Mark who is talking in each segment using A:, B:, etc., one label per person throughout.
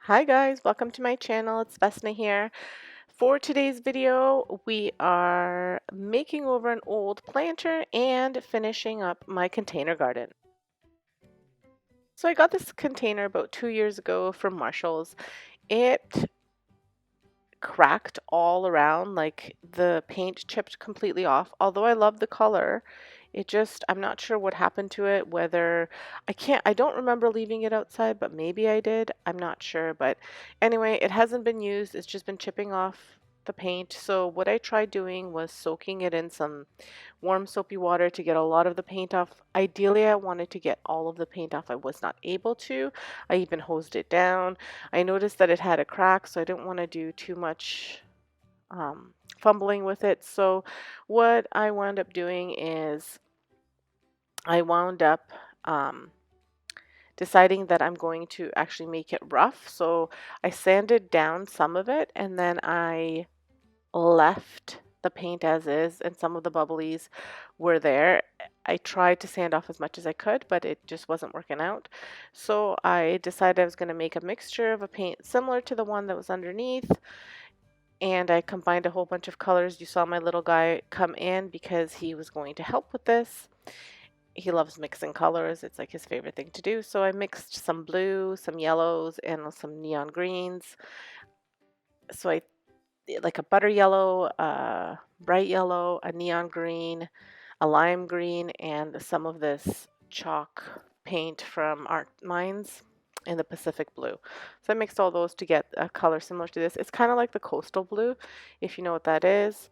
A: Hi guys, welcome to my channel. It's Vesna here. For today's video, we are making over an old planter and finishing up my container garden. So I got this container about 2 years ago from Marshall's. It cracked all around, like the paint chipped completely off. Although I love the color, I'm not sure what happened to it, whether I don't remember leaving it outside, but maybe I did. I'm not sure. But anyway, it hasn't been used. It's just been chipping off the paint. So what I tried doing was soaking it in some warm soapy water to get a lot of the paint off. Ideally, I wanted to get all of the paint off. I was not able to. I even hosed it down. I noticed that it had a crack, so I didn't want to do too much fumbling with it. So what I wound up doing is I wound up deciding that I'm going to actually make it rough. So I sanded down some of it and then I left the paint as is, and some of the bubblies were there. I tried to sand off as much as I could, but it just wasn't working out. So I decided I was going to make a mixture of a paint similar to the one that was underneath, and I combined a whole bunch of colors. You saw my little guy come in because he was going to help with this. He loves mixing colors. It's like his favorite thing to do. So I mixed some blue, some yellows, and some neon greens. So I like a butter yellow, bright yellow, a neon green, a lime green, and some of this chalk paint from Art Mines in the Pacific blue. So I mixed all those to get a color similar to this. It's kind of like the coastal blue, if you know what that is.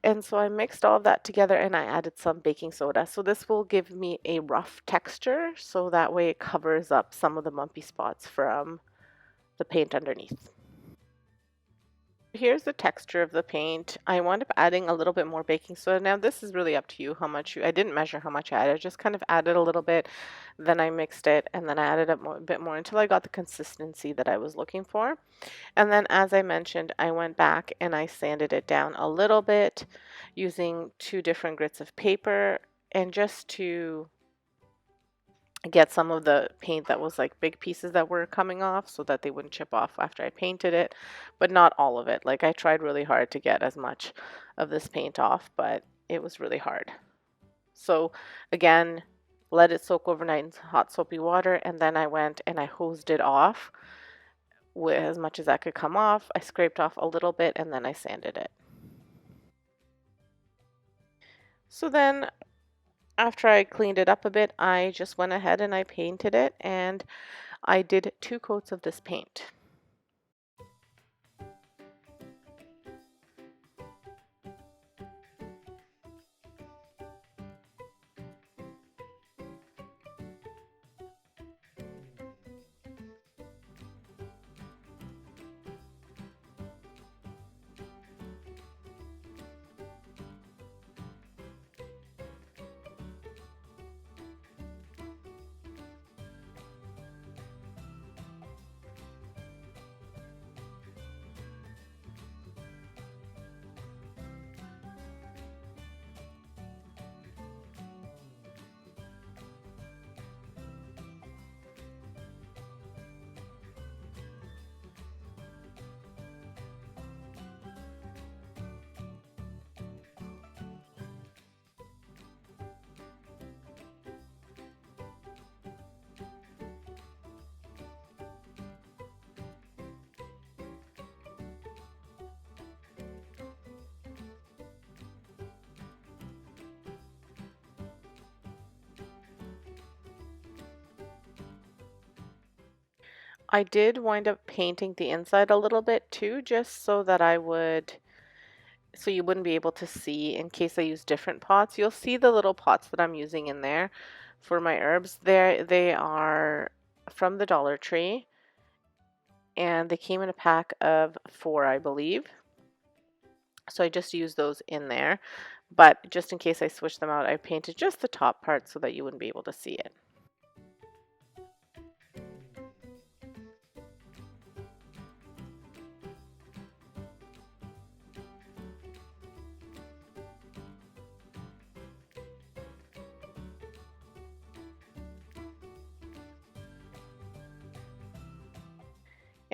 A: And so I mixed all of that together and I added some baking soda. So this will give me a rough texture, so that way it covers up some of the mumpy spots from the paint underneath. Here's the texture of the paint. I wound up adding a little bit more baking soda. Now this is really up to you how much I didn't measure how much I added. I just kind of added a little bit, then I mixed it, and then I added a bit more until I got the consistency that I was looking for. And then as I mentioned, I went back and I sanded it down a little bit using two different grits of paper, and just to get some of the paint that was like big pieces that were coming off so that they wouldn't chip off after I painted it, but not all of it. Like I tried really hard to get as much of this paint off, but it was really hard. So again, let it soak overnight in hot soapy water, and then I went and I hosed it off with as much as that could come off. I scraped off a little bit and then I sanded it. So then after I cleaned it up a bit, I just went ahead and I painted it, and I did 2 coats of this paint. I did wind up painting the inside a little bit too, just so you wouldn't be able to see in case I use different pots. You'll see the little pots that I'm using in there for my herbs. They are from the Dollar Tree, and they came in a pack of 4, I believe. So I just used those in there, but just in case I switch them out, I painted just the top part so that you wouldn't be able to see it.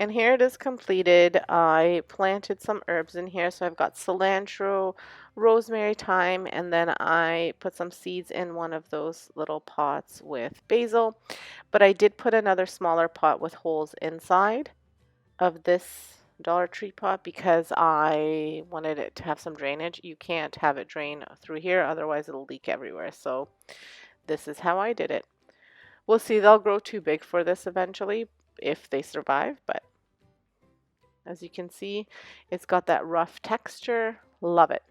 A: and here it is completed. I planted some herbs in here. So I've got cilantro, rosemary, thyme, and then I put some seeds in one of those little pots with basil. But I did put another smaller pot with holes inside of this Dollar Tree pot because I wanted it to have some drainage. You can't have it drain through here, otherwise it'll leak everywhere. So this is how I did it. We'll see, they'll grow too big for this eventually if they survive, but as you can see, it's got that rough texture. Love it.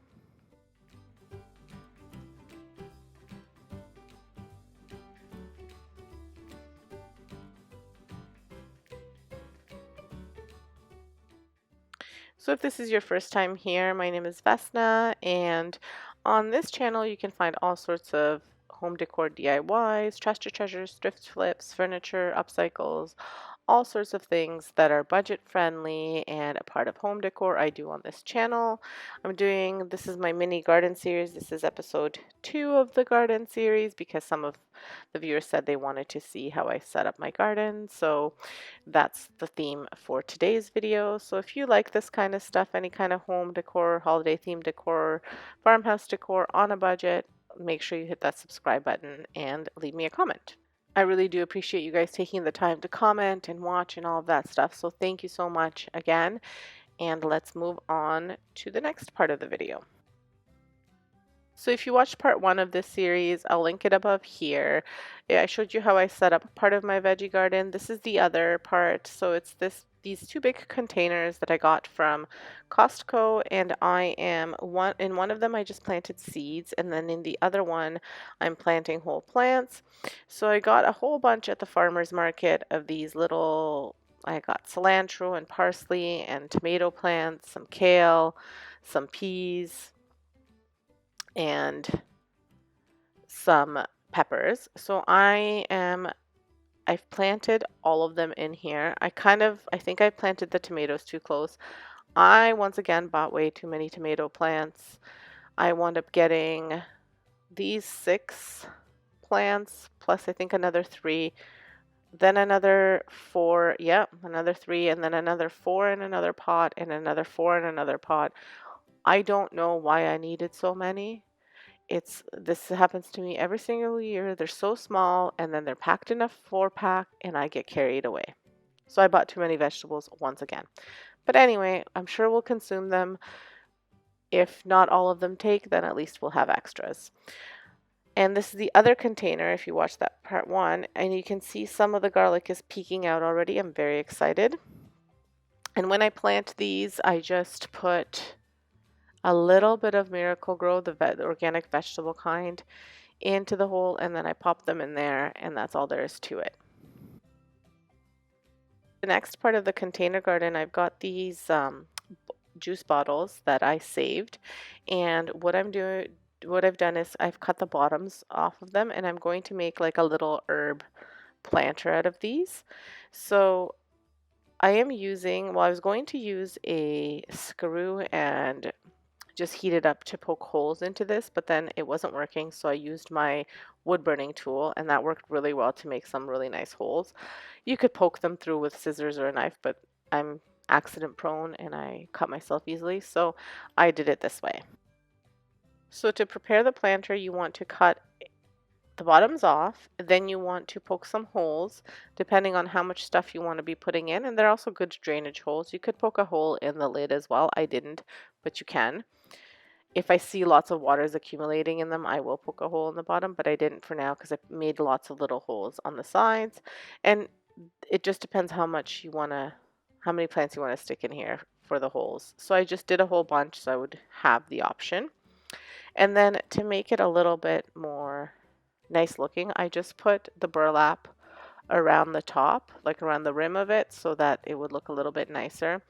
A: So if this is your first time here, my name is Vesna, and on this channel you can find all sorts of home decor DIYs, trash to treasures, thrift flips, furniture, upcycles, all sorts of things that are budget friendly and a part of home decor I do on this channel. This is my mini garden series. This is episode 2 of the garden series because some of the viewers said they wanted to see how I set up my garden. So that's the theme for today's video. So if you like this kind of stuff, any kind of home decor, holiday themed decor, farmhouse decor on a budget, make sure you hit that subscribe button and leave me a comment. I really do appreciate you guys taking the time to comment and watch and all of that stuff. So thank you so much again. And let's move on to the next part of the video. So if you watched part 1 of this series, I'll link it above here. I showed you how I set up part of my veggie garden. This is the other part. So it's these 2 big containers that I got from Costco, and in one of them I just planted seeds, and then in the other one I'm planting whole plants. So I got a whole bunch at the farmer's market of these little, I got cilantro and parsley and tomato plants, some kale, some peas, and some peppers. So I've planted all of them in here. I think I planted the tomatoes too close. I once again bought way too many tomato plants. I wound up getting these 6 plants plus I think another 3, then another 4, another 3, and then another 4 in another pot and another 4 in another pot. I don't know why I needed so many. This happens to me every single year. They're so small and then they're packed in a 4-pack and I get carried away. So I bought too many vegetables once again. But anyway, I'm sure we'll consume them. If not all of them take, then at least we'll have extras. And this is the other container if you watch that part 1, and you can see some of the garlic is peeking out already. I'm very excited. And when I plant these, I just put a little bit of Miracle-Gro, the organic vegetable kind, into the hole, and then I pop them in there, and that's all there is to it. The next part of the container garden, I've got these juice bottles that I saved, and what I've done is I've cut the bottoms off of them, and I'm going to make like a little herb planter out of these. So I was going to use a screw and just heat it up to poke holes into this, but then it wasn't working, so I used my wood burning tool, and that worked really well to make some really nice holes. You could poke them through with scissors or a knife, but I'm accident prone and I cut myself easily, so I did it this way. So to prepare the planter, you want to cut the bottoms off, then you want to poke some holes depending on how much stuff you want to be putting in, and they're also good drainage holes. You could poke a hole in the lid as well. I didn't, but you can. If I see lots of waters accumulating in them, I will poke a hole in the bottom, but I didn't for now because I made lots of little holes on the sides. And it just depends how many plants you want to stick in here for the holes. So I just did a whole bunch so I would have the option. And then to make it a little bit more nice looking, I just put the burlap around the top, like around the rim of it, so that it would look a little bit nicer.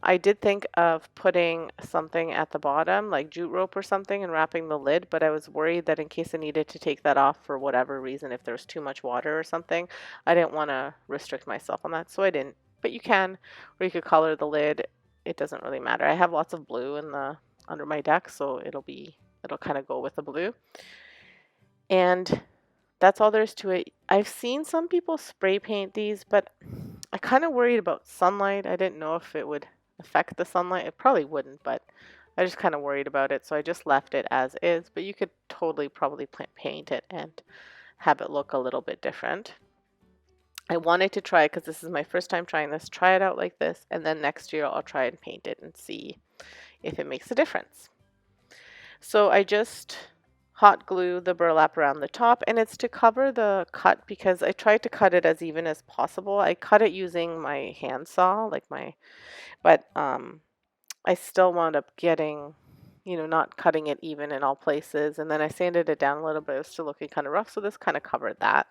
A: I did think of putting something at the bottom, like jute rope or something, and wrapping the lid, but I was worried that in case I needed to take that off for whatever reason, if there was too much water or something, I didn't want to restrict myself on that, so I didn't. But you can, or you could color the lid. It doesn't really matter. I have lots of blue under my deck, so it'll kind of go with the blue. And that's all there is to it. I've seen some people spray paint these, but I kind of worried about sunlight. I didn't know if it would affect the sunlight. It probably wouldn't, but I just kind of worried about it, so I just left it as is. But you could totally probably paint it and have it look a little bit different. I wanted to try it because this is my first time trying this, try it out like this, and then next year I'll try and paint it and see if it makes a difference. So I just hot glue the burlap around the top, and it's to cover the cut because I tried to cut it as even as possible. I cut it using my handsaw, but I still wound up getting, not cutting it even in all places. And then I sanded it down a little bit. It was still looking kind of rough, so this kind of covered that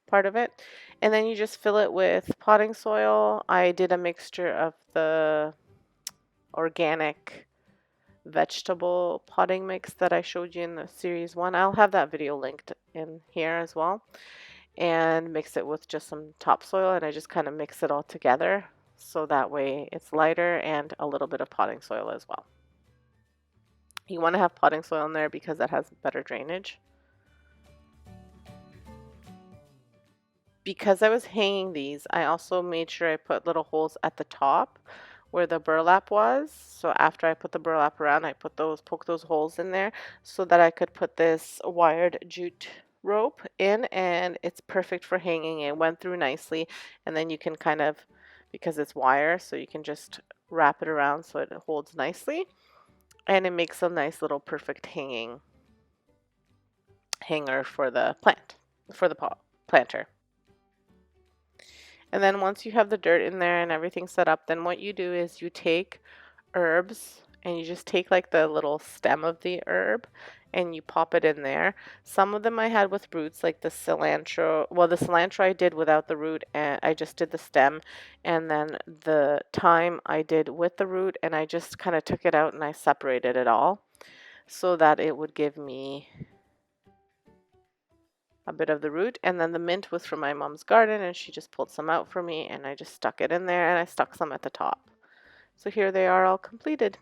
A: part of it. And then you just fill it with potting soil. I did a mixture of the organic vegetable potting mix that I showed you in the series 1. I'll have that video linked in here as well. And mix it with just some topsoil, and I just kind of mix it all together so that way it's lighter, and a little bit of potting soil as well. You want to have potting soil in there because that has better drainage. Because I was hanging these, I also made sure I put little holes at the top where the burlap was. So after I put the burlap around, I poked those holes in there so that I could put this wired jute rope in, and it's perfect for hanging. It went through nicely, and then you can kind of, because it's wire, so you can just wrap it around so it holds nicely, and it makes a nice little perfect hanger for the planter. And then once you have the dirt in there and everything set up, then what you do is you take herbs and you just take like the little stem of the herb and you pop it in there. Some of them I had with roots, like the cilantro. Well, the cilantro I did without the root, and I just did the stem. And then the thyme I did with the root, and I just kind of took it out and I separated it all so that it would give me a bit of the root. And then the mint was from my mom's garden, and she just pulled some out for me, and I just stuck it in there, and I stuck some at the top. So here they are all completed.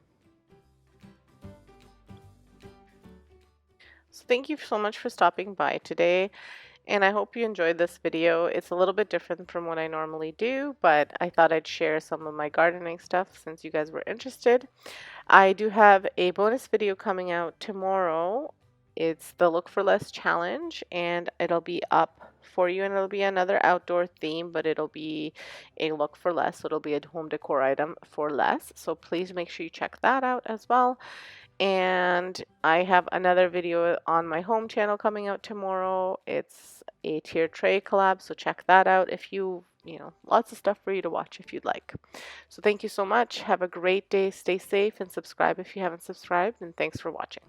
A: So thank you so much for stopping by today, and I hope you enjoyed this video. It's a little bit different from what I normally do, but I thought I'd share some of my gardening stuff since you guys were interested. I do have a bonus video coming out tomorrow. It's the Look for Less challenge, and it'll be up for you, and it'll be another outdoor theme, but it'll be a look for less, so it'll be a home decor item for less. So please make sure you check that out as well. And I have another video on my home channel coming out tomorrow. It's a tier tray collab, so check that out if lots of stuff for you to watch if you'd like. So thank you so much. Have a great day. Stay safe and subscribe if you haven't subscribed, and thanks for watching.